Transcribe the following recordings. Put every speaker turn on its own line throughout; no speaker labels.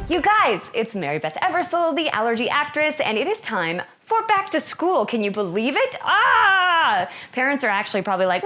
You guys, it's Mary Beth Eversole, the Allergy actress, and it is time for back to school. Can you believe it? Parents are actually probably like,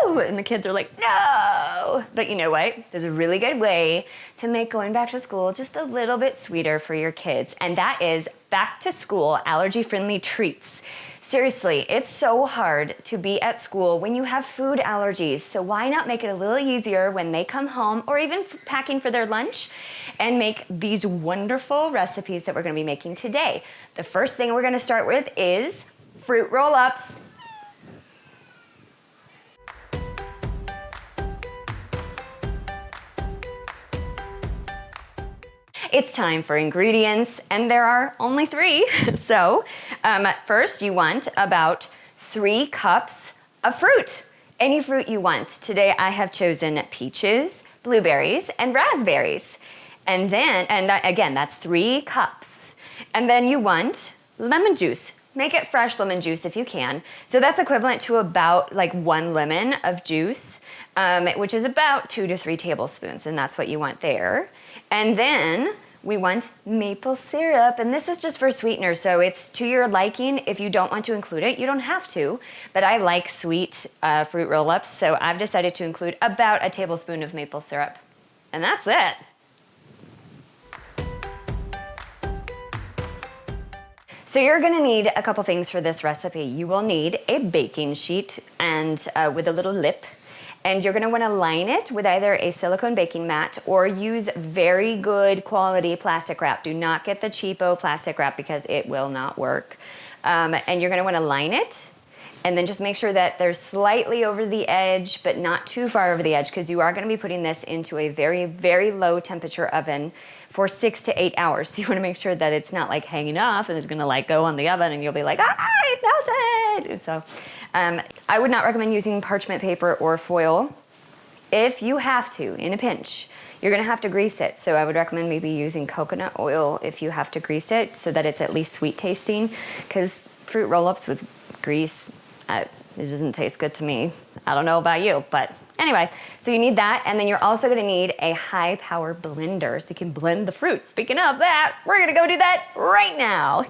woo! And the kids are like, no! But you know what? There's a really good way to make going back to school just a little bit sweeter for your kids, and that is back to school allergy-friendly treats. Seriously, it's so hard to be at school when you have food allergies, so why not make it a little easier when they come home or even packing for their lunch and make these wonderful recipes that we're gonna be making today. The first thing we're gonna start with is fruit roll-ups. It's time for ingredients, and there are only 3. So first you want about 3 cups of fruit. Any fruit you want. Today I have chosen peaches, blueberries, and raspberries. And then, again, that's 3 cups. And then you want lemon juice. Make it fresh lemon juice if you can. So that's equivalent to about like 1 lemon of juice, which is about 2 to 3 tablespoons, and that's what you want there. And then we want maple syrup, and this is just for sweetener, so it's to your liking. If you don't want to include it, you don't have to, but I like sweet fruit roll-ups, so I've decided to include about a tablespoon of maple syrup. And that's it. So you're gonna need a couple things for this recipe. You will need a baking sheet and with a little lip, and you're gonna wanna line it with either a silicone baking mat or use very good quality plastic wrap. Do not get the cheapo plastic wrap because it will not work. And you're gonna wanna line it, and then just make sure that they're slightly over the edge, but not too far over the edge, because you are gonna be putting this into a very, very low temperature oven for 6 to 8 hours. So you wanna make sure that it's not like hanging off and it's gonna like go on the oven and you'll be like, it melted! So I would not recommend using parchment paper or foil. If you have to, in a pinch, you're gonna have to grease it. So I would recommend maybe using coconut oil if you have to grease it so that it's at least sweet tasting, because fruit roll-ups with grease, it doesn't taste good to me. I don't know about you, but anyway, so you need that, and then you're also gonna need a high-power blender so you can blend the fruit. Speaking of that, we're gonna go do that right now.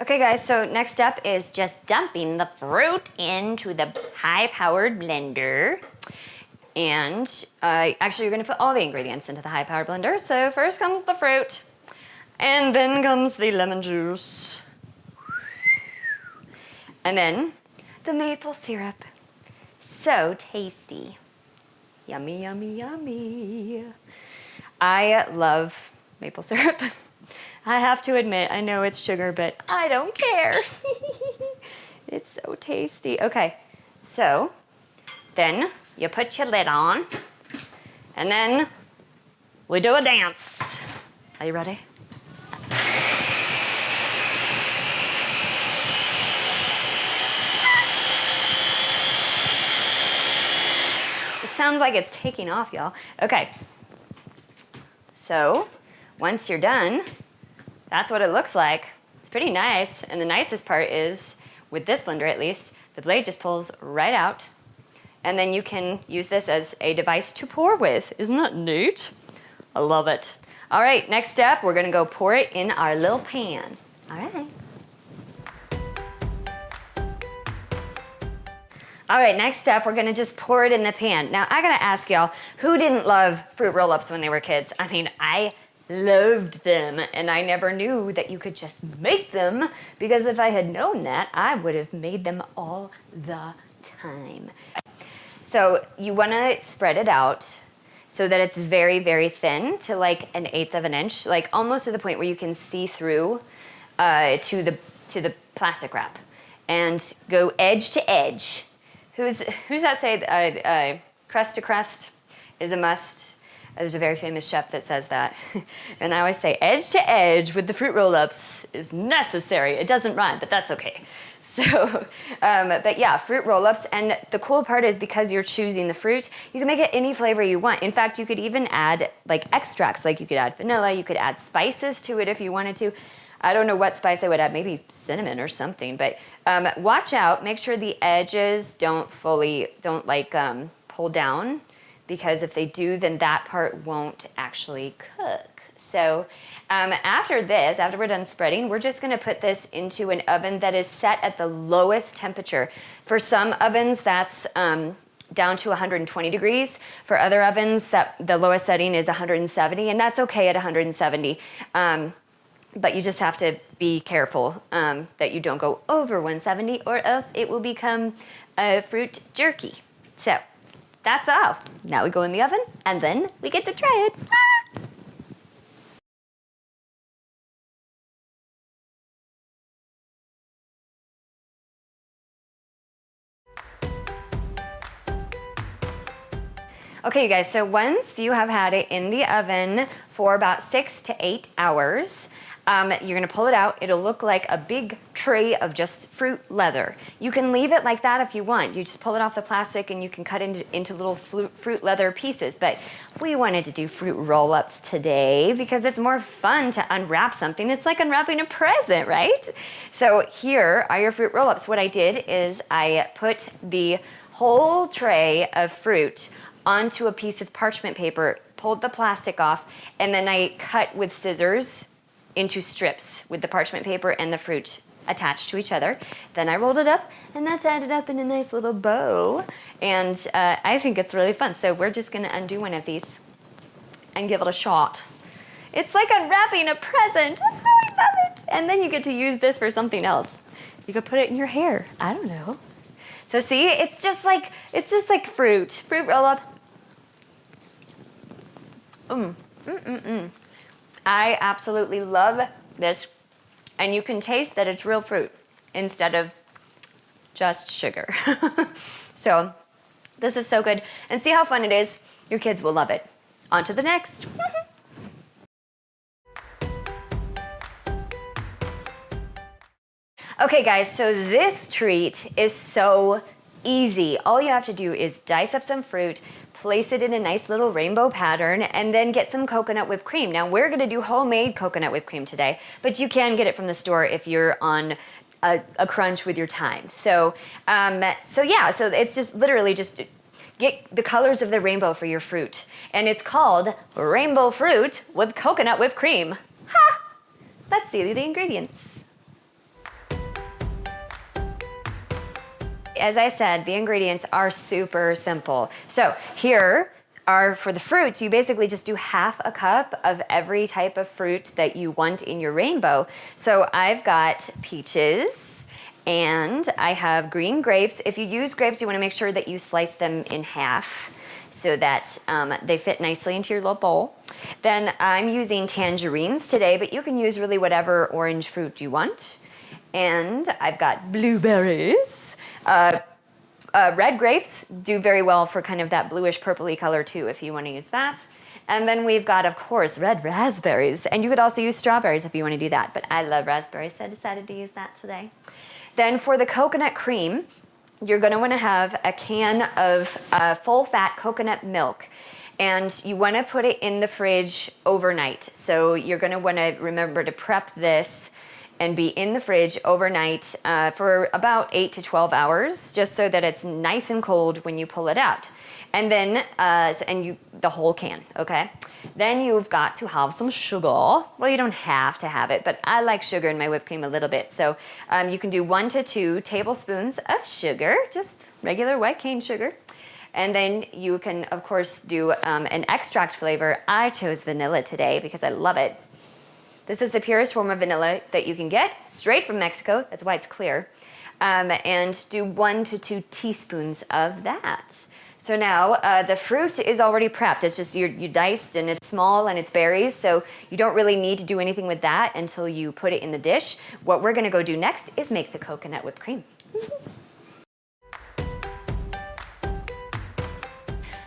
Okay guys, so next step is just dumping the fruit into the high-powered blender. And actually you're gonna put all the ingredients into the high-powered blender. So first comes the fruit, and then comes the lemon juice. And then the maple syrup. So tasty. Yummy, yummy, yummy. I love maple syrup. I have to admit, I know it's sugar, but I don't care. It's so tasty. Okay, so then you put your lid on, and then we do a dance. Are you ready? It sounds like it's taking off, y'all. Okay, so once you're done, that's what it looks like. It's pretty nice, and the nicest part is, with this blender at least, the blade just pulls right out, and then you can use this as a device to pour with. Isn't that neat? I love it. All right, next step, we're gonna go pour it in our little pan. All right. All right, next step, we're gonna just pour it in the pan. Now, I gotta ask y'all, who didn't love fruit roll-ups when they were kids? I mean, I loved them, and I never knew that you could just make them, because if I had known that, I would have made them all the time. So you wanna spread it out so that it's very, very thin, to like 1/8 of an inch, like almost to the point where you can see through to the plastic wrap, and go edge to edge. Who's that say crust to crust is a must? There's a very famous chef that says that. And I always say edge to edge with the fruit roll-ups is necessary. It doesn't rhyme, but that's okay. So, but yeah, fruit roll-ups. And the cool part is, because you're choosing the fruit, you can make it any flavor you want. In fact, you could even add like extracts, like you could add vanilla, you could add spices to it if you wanted to. I don't know what spice I would add, maybe cinnamon or something, but watch out, make sure the edges don't pull down, because if they do, then that part won't actually cook. So after this, after we're done spreading, we're just gonna put this into an oven that is set at the lowest temperature. For some ovens, that's down to 120 degrees. For other ovens, the lowest setting is 170, and that's okay at 170. But you just have to be careful that you don't go over 170, or else it will become fruit jerky. So that's all. Now we go in the oven, and then we get to try it. Okay, you guys, so once you have had it in the oven for about 6 to 8 hours, you're gonna pull it out. It'll look like a big tray of just fruit leather. You can leave it like that if you want. You just pull it off the plastic and you can cut into little fruit leather pieces. But we wanted to do fruit roll-ups today because it's more fun to unwrap something. It's like unwrapping a present, right? So here are your fruit roll-ups. What I did is I put the whole tray of fruit onto a piece of parchment paper, pulled the plastic off, and then I cut with scissors into strips with the parchment paper and the fruit attached to each other. Then I rolled it up, and that's ended up in a nice little bow. And I think it's really fun. So we're just gonna undo one of these and give it a shot. It's like unwrapping a present. Oh, I love it. And then you get to use this for something else. You could put it in your hair. I don't know. So see, it's just like fruit roll up. I absolutely love this, and you can taste that it's real fruit instead of just sugar. So this is so good, and see how fun it is. Your kids will love it. On to the next. Okay guys, so this treat is so easy. All you have to do is dice up some fruit, place it in a nice little rainbow pattern, and then get some coconut whipped cream. Now we're gonna do homemade coconut whipped cream today, but you can get it from the store if you're on a crunch with your time. So it's just literally just get the colors of the rainbow for your fruit. And it's called rainbow fruit with coconut whipped cream. Ha! Let's see the ingredients. As I said, the ingredients are super simple. So here are, for the fruits, you basically just do half a cup of every type of fruit that you want in your rainbow. So I've got peaches, and I have green grapes. If you use grapes, you wanna make sure that you slice them in half so that they fit nicely into your little bowl. Then I'm using tangerines today, but you can use really whatever orange fruit you want. And I've got blueberries. Red grapes do very well for kind of that bluish purpley color too, if you want to use that. And then we've got, of course, red raspberries. And you could also use strawberries if you want to do that. But I love raspberries, so I decided to use that today. Then for the coconut cream, you're going to want to have a can of full-fat coconut milk. And you want to put it in the fridge overnight. So you're going to want to remember to prep this and be in the fridge overnight for about 8 to 12 hours, just so that it's nice and cold when you pull it out. And then, the whole can, okay? Then you've got to have some sugar. Well, you don't have to have it, but I like sugar in my whipped cream a little bit. So you can do 1 to 2 tablespoons of sugar, just regular white cane sugar. And then you can, of course, do an extract flavor. I chose vanilla today because I love it. This is the purest form of vanilla that you can get straight from Mexico. That's why it's clear. And do 1 to 2 teaspoons of that. So now the fruit is already prepped. It's just you diced, and it's small and it's berries. So you don't really need to do anything with that until you put it in the dish. What we're gonna go do next is make the coconut whipped cream.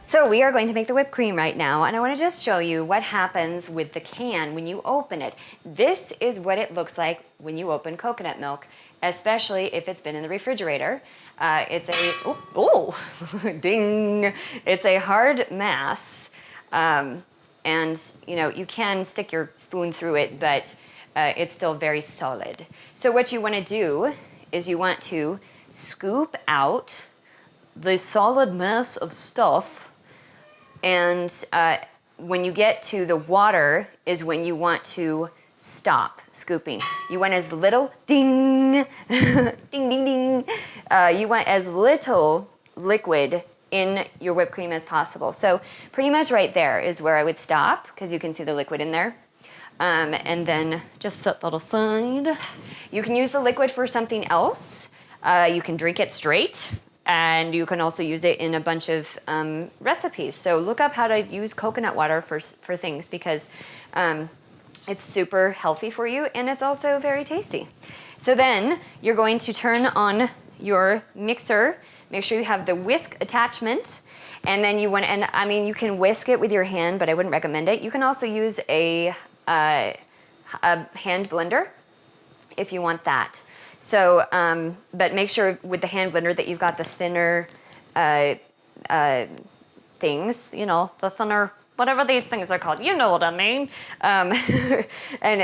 So we are going to make the whipped cream right now, and I want to just show you what happens with the can when you open it. This is what it looks like when you open coconut milk, especially if it's been in the refrigerator. It's a, ding! It's a hard mass, and you can stick your spoon through it, but it's still very solid. So what you want to do is you want to scoop out the solid mass of stuff, and when you get to the water is when you want to stop scooping. You want as little, ding, ding, ding, ding. You want as little liquid in your whipped cream as possible. So pretty much right there is where I would stop, because you can see the liquid in there. And then just set that aside. You can use the liquid for something else. You can drink it straight, and you can also use it in a bunch of recipes. So look up how to use coconut water for things, because it's super healthy for you, and it's also very tasty. So then you're going to turn on your mixer. Make sure you have the whisk attachment, and then you want, and I mean, you can whisk it with your hand, but I wouldn't recommend it. You can also use a hand blender if you want that. So, but make sure with the hand blender that you've got the thinner things, you know, the thinner, whatever these things are called, you know what I mean. And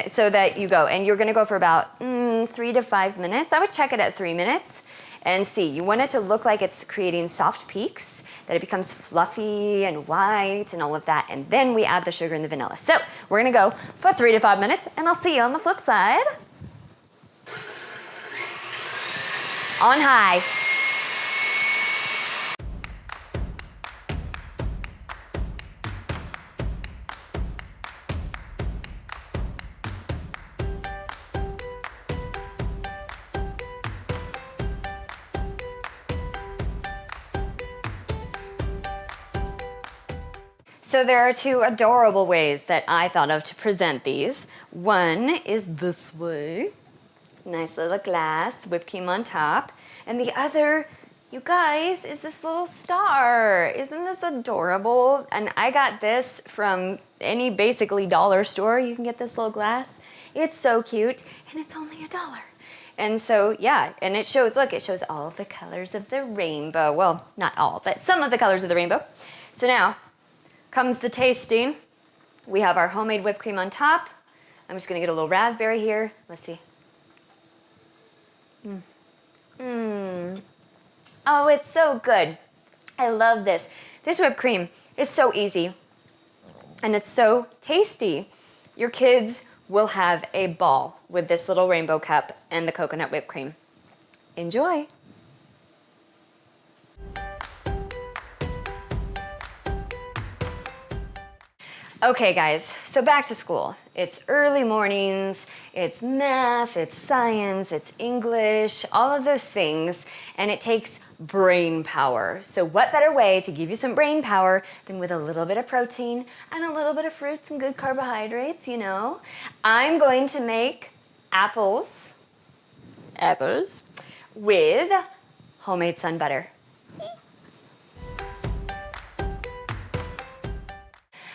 so that you go, and you're gonna go for about 3 to 5 minutes. I would check it at 3 minutes and see. You want it to look like it's creating soft peaks, that it becomes fluffy and white and all of that, and then we add the sugar and the vanilla. So we're gonna go for 3 to 5 minutes, and I'll see you on the flip side. On high. So there are 2 adorable ways that I thought of to present these. One is this way. Nice little glass, whipped cream on top. And the other, you guys, is this little star. Isn't this adorable? And I got this from any basically dollar store. You can get this little glass. It's so cute, and it's only $1. And so, yeah, and it shows, look, it shows all the colors of the rainbow. Well, not all, but some of the colors of the rainbow. So now comes the tasting. We have our homemade whipped cream on top. I'm just gonna get a little raspberry here. Let's see. Oh, it's so good. I love this. This whipped cream is so easy, and it's so tasty. Your kids will have a ball with this little rainbow cup and the coconut whipped cream. Enjoy. Okay guys, so back to school. It's early mornings, it's math, it's science, it's English, all of those things, and it takes brain power. So what better way to give you some brain power than with a little bit of protein and a little bit of fruit, some good carbohydrates, you know? I'm going to make apples with homemade Sunbutter.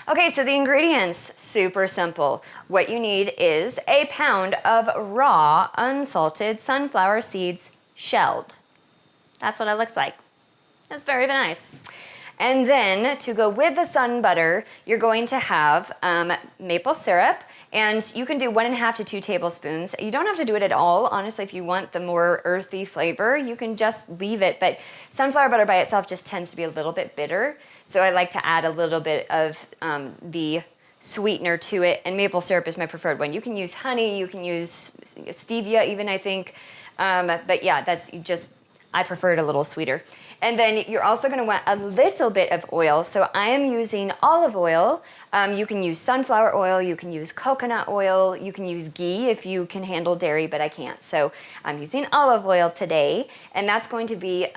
Okay, so the ingredients, super simple. What you need is a pound of raw, unsalted sunflower seeds, shelled. That's what it looks like. It's very nice. And then to go with the Sunbutter, you're going to have maple syrup, and you can do 1.5 to 2 tablespoons. You don't have to do it at all. Honestly, if you want the more earthy flavor, you can just leave it. But sunflower butter by itself just tends to be a little bit bitter. So I like to add a little bit of the sweetener to it, and maple syrup is my preferred one. You can use honey, you can use stevia even, I think. But yeah, that's just, I prefer it a little sweeter. And then you're also gonna want a little bit of oil. So I am using olive oil. You can use sunflower oil, you can use coconut oil, you can use ghee if you can handle dairy, but I can't. So I'm using olive oil today, and that's going to be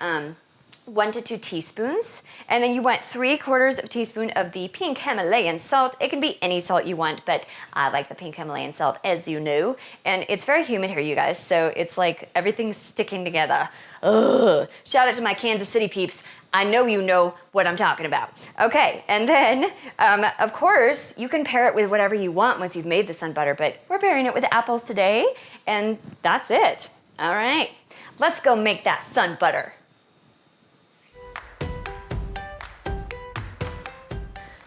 1 to 2 teaspoons. And then you want 3/4 teaspoon of the pink Himalayan salt. It can be any salt you want, but I like the pink Himalayan salt, as you know. And it's very humid here, you guys, so it's like everything's sticking together. Ugh. Shout out to my Kansas City peeps. I know you know what I'm talking about. Okay, and then, of course, you can pair it with whatever you want once you've made the Sunbutter, but we're pairing it with apples today, and that's it. All right, let's go make that Sunbutter.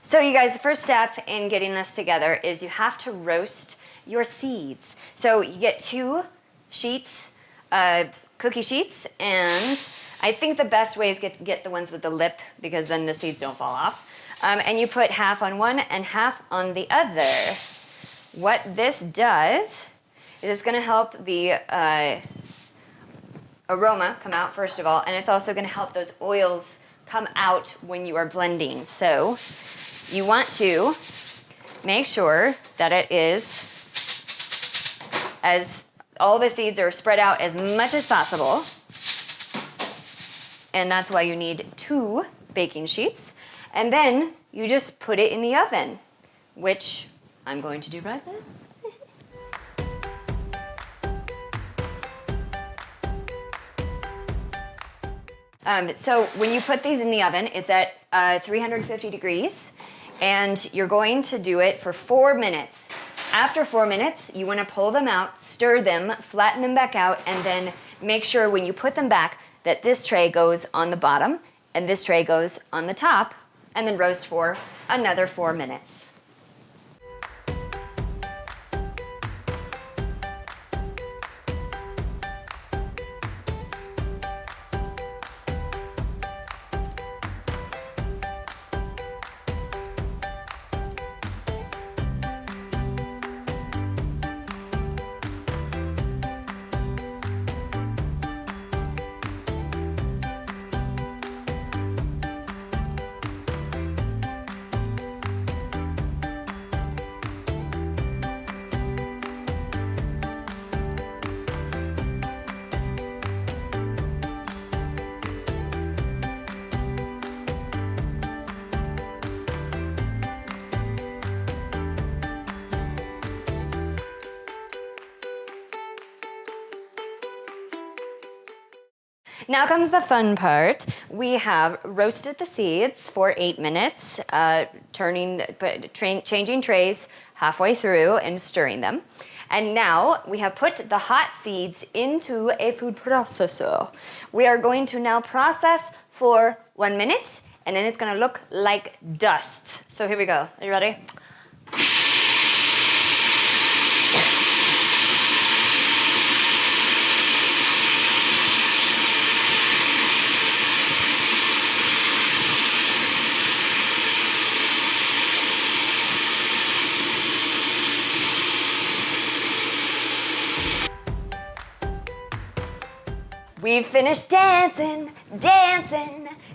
So you guys, the first step in getting this together is you have to roast your seeds. So you get 2 sheets, cookie sheets, and I think the best way is get the ones with the lip because then the seeds don't fall off. And you put half on one and half on the other. What this does is it's gonna help the aroma come out first of all, and it's also gonna help those oils come out when you are blending. So you want to make sure that it is as all the seeds are spread out as much as possible. And that's why you need 2 baking sheets. And then you just put it in the oven, which I'm going to do right now. So when you put these in the oven, it's at 350 degrees, and you're going to do it for 4 minutes. After 4 minutes, you want to pull them out, stir them, flatten them back out, and then make sure when you put them back that this tray goes on the bottom and this tray goes on the top, and then roast for another 4 minutes. Now comes the fun part. We have roasted the seeds for 8 minutes, changing trays halfway through and stirring them. And now we have put the hot seeds into a food processor. We are going to now process for 1 minute, and then it's gonna look like dust. So here we go. Are you ready? We've finished dancing,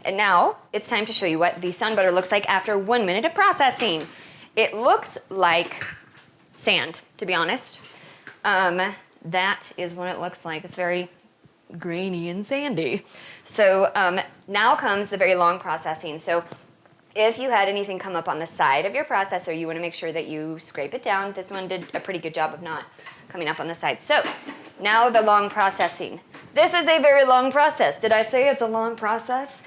and now it's time to show you what the Sunbutter looks like after 1 minute of processing. It looks like sand, to be honest. That is what it looks like. It's very grainy and sandy. So now comes the very long processing. So if you had anything come up on the side of your processor, you want to make sure that you scrape it down. This one did a pretty good job of not coming up on the side. So now the long processing. This is a very long process. Did I say it's a long process?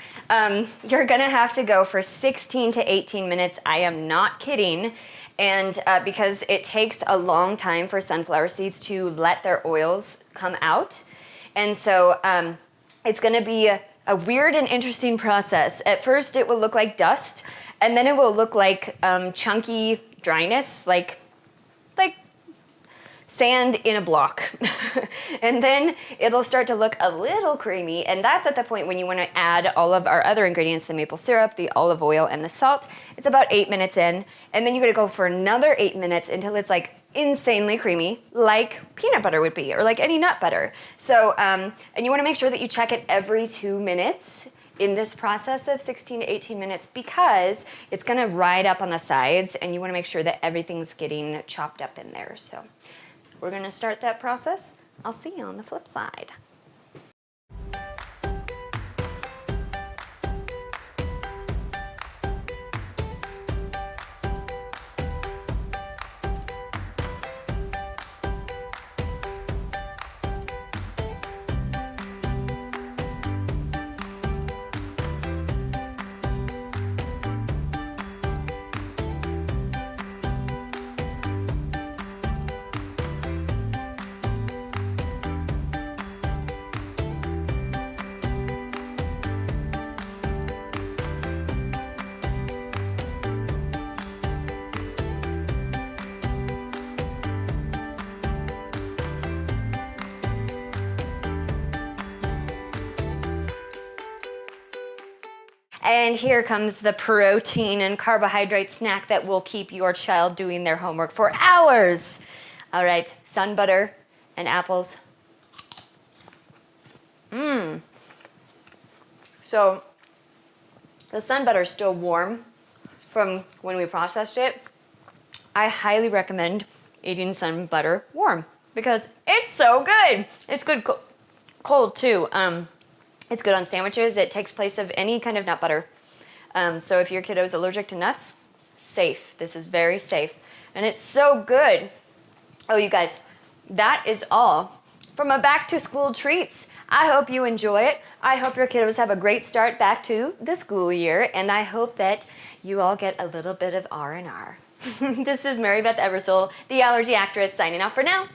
You're gonna have to go for 16 to 18 minutes. I am not kidding. And because it takes a long time for sunflower seeds to let their oils come out. And so it's gonna be a weird and interesting process. At first it will look like dust, and then it will look like chunky dryness, like sand in a block. And then it'll start to look a little creamy, and that's at the point when you want to add all of our other ingredients, the maple syrup, the olive oil, and the salt. It's about 8 minutes in, and then you're gonna go for another 8 minutes until it's like insanely creamy, like peanut butter would be, or like any nut butter. So, and you wanna make sure that you check it every 2 minutes in this process of 16 to 18 minutes, because it's gonna ride up on the sides, and you wanna make sure that everything's getting chopped up in there. So we're gonna start that process. I'll see you on the flip side. And here comes the protein and carbohydrate snack that will keep your child doing their homework for hours. All right, Sunbutter and apples. So the Sunbutter is still warm from when we processed it. I highly recommend eating Sunbutter warm because it's so good. It's good cold too. It's good on sandwiches. It takes place of any kind of nut butter. So if your kiddo's allergic to nuts, safe. This is very safe. And it's so good. Oh, you guys, that is all from a back to school treats. I hope you enjoy it. I hope your kiddos have a great start back to the school year, and I hope that you all get a little bit of R&R. This is Mary Beth Eversole, the allergy actress, signing off for now.